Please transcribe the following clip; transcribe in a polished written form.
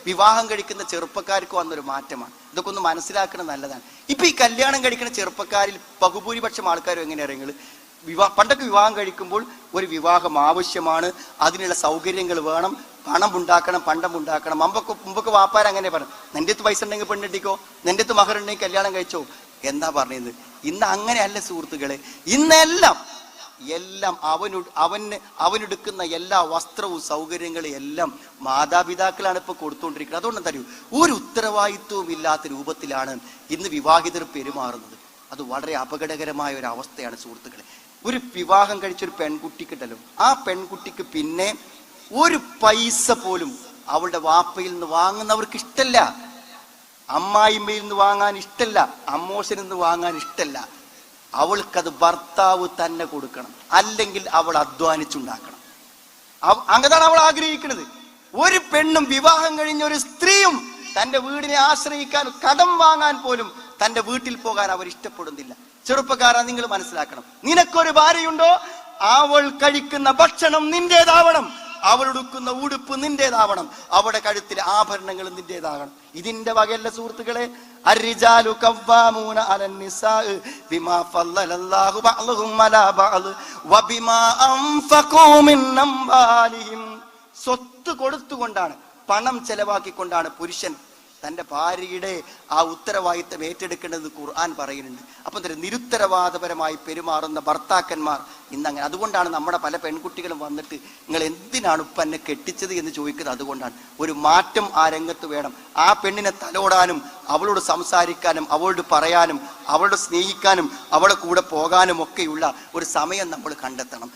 വിവാഹം കഴിക്കുന്ന ചെറുപ്പക്കാർക്ക് വന്നൊരു മാറ്റമാണ്. ഇതൊക്കെ ഒന്ന് മനസ്സിലാക്കണം, നല്ലതാണ്. ഇപ്പൊ ഈ കല്യാണം കഴിക്കുന്ന ചെറുപ്പക്കാരിൽ ബഹുഭൂരിപക്ഷം ആൾക്കാരും എങ്ങനെയാ അറിയുന്നത്? പണ്ടൊക്കെ വിവാഹം കഴിക്കുമ്പോൾ ഒരു വിവാഹം ആവശ്യമാണ്, അതിനുള്ള സൗകര്യങ്ങൾ വേണം, പണം ഉണ്ടാക്കണം, പണ്ടം ഉണ്ടാക്കണം. മുമ്പൊക്കെ വാപ്പാരങ്ങനെ പറഞ്ഞു, നിന്റെ അടുത്ത് പൈസ ഉണ്ടെങ്കിൽ പെണ്ണെട്ടിക്കോ, നിന്റെ അടുത്ത് മഹറുണ്ടെങ്കിൽ കല്യാണം കഴിച്ചോ എന്താ പറഞ്ഞത്. ഇന്ന് അങ്ങനെയല്ല സുഹൃത്തുക്കളെ. ഇന്നെല്ലാം അവനെടുക്കുന്ന എല്ലാ വസ്ത്രവും സൗകര്യങ്ങളും എല്ലാം മാതാപിതാക്കളാണ് ഇപ്പൊ കൊടുത്തുകൊണ്ടിരിക്കുന്നത്. അതുകൊണ്ട് തരൂ, ഒരു ഉത്തരവാദിത്വവും ഇല്ലാത്ത രൂപത്തിലാണ് ഇന്ന് വിവാഹിതർ പെരുമാറുന്നത്. അത് വളരെ അപകടകരമായ ഒരു അവസ്ഥയാണ് സുഹൃത്തുക്കളെ. ഒരു വിവാഹം കഴിച്ചൊരു പെൺകുട്ടിക്കുണ്ടല്ലോ, ആ പെൺകുട്ടിക്ക് പിന്നെ ഒരു പൈസ പോലും അവളുടെ വാപ്പയിൽ നിന്ന് വാങ്ങുന്നവർക്ക് ഇഷ്ടല്ല, അമ്മായിമ്മയിൽ നിന്ന് വാങ്ങാൻ ഇഷ്ടല്ല, അമ്മോശനിൽ നിന്ന് വാങ്ങാൻ ഇഷ്ടല്ല. അവൾക്കത് ഭർത്താവ് തന്നെ കൊടുക്കണം, അല്ലെങ്കിൽ അവൾ അധ്വാനിച്ചുണ്ടാക്കണം. അങ്ങനെയാണ് അവൾ ആഗ്രഹിക്കുന്നത്. ഒരു പെണ്ണും വിവാഹം കഴിഞ്ഞ ഒരു സ്ത്രീയും തന്റെ വീടിനെ ആശ്രയിക്കാൻ, കടം വാങ്ങാൻ പോലും തന്റെ വീട്ടിൽ പോകാൻ അവർ ഇഷ്ടപ്പെടുന്നില്ല. ചെറുപ്പക്കാരാ, നിങ്ങൾ മനസ്സിലാക്കണം, നിനക്കൊരു ഭാര്യയുണ്ടോ, അവൾ കഴിക്കുന്ന ഭക്ഷണം നിന്റേതാവണം, അവളുടുക്കുന്ന ഉടുപ്പ് നിന്റേതാവണം, അവളുടെ കഴുത്തിലെ ആഭരണങ്ങൾ നിന്റേതാകണം. ഇതിന്റെ വകയല്ല സുഹൃത്തുക്കളെ. അർരിജാലു ഖവ്വാമൂന അലൻ നിസാഇ ബിമാ ഫല്ലല്ലാഹു ബഅ്ദഹും അലാ ബഅദ് വബിമാ അൻഫഖൂ മിൻ അംവാലിഹിം. സ്വത്ത് കൊടുത്തുകൊണ്ടാണ്, പണം ചെലവാക്കിക്കൊണ്ടാണ് പുരുഷൻ തന്റെ ഭാര്യയുടെ ആ ഉത്തരവാദിത്തം ഏറ്റെടുക്കേണ്ടത് ഖുർആൻ പറയുന്നുണ്ട്. അപ്പൊ നിരുത്തരവാദപരമായി പെരുമാറുന്ന ഭർത്താക്കന്മാർ ഇന്നങ്ങനെ. അതുകൊണ്ടാണ് നമ്മുടെ പല പെൺകുട്ടികളും വന്നിട്ട് നിങ്ങൾ എന്തിനാണ് ഇപ്പം എന്നെ കെട്ടിച്ചത് എന്ന് ചോദിക്കുന്നത്. അതുകൊണ്ടാണ്. ഒരു മാറ്റം ആ രംഗത്ത് വേണം. ആ പെണ്ണിനെ തലോടാനും, അവളോട് സംസാരിക്കാനും, അവളോട് പറയാനും, അവളോട് സ്നേഹിക്കാനും, അവളെ കൂടെ പോകാനും ഒക്കെയുള്ള ഒരു സമയം നമ്മൾ കണ്ടെത്തണം.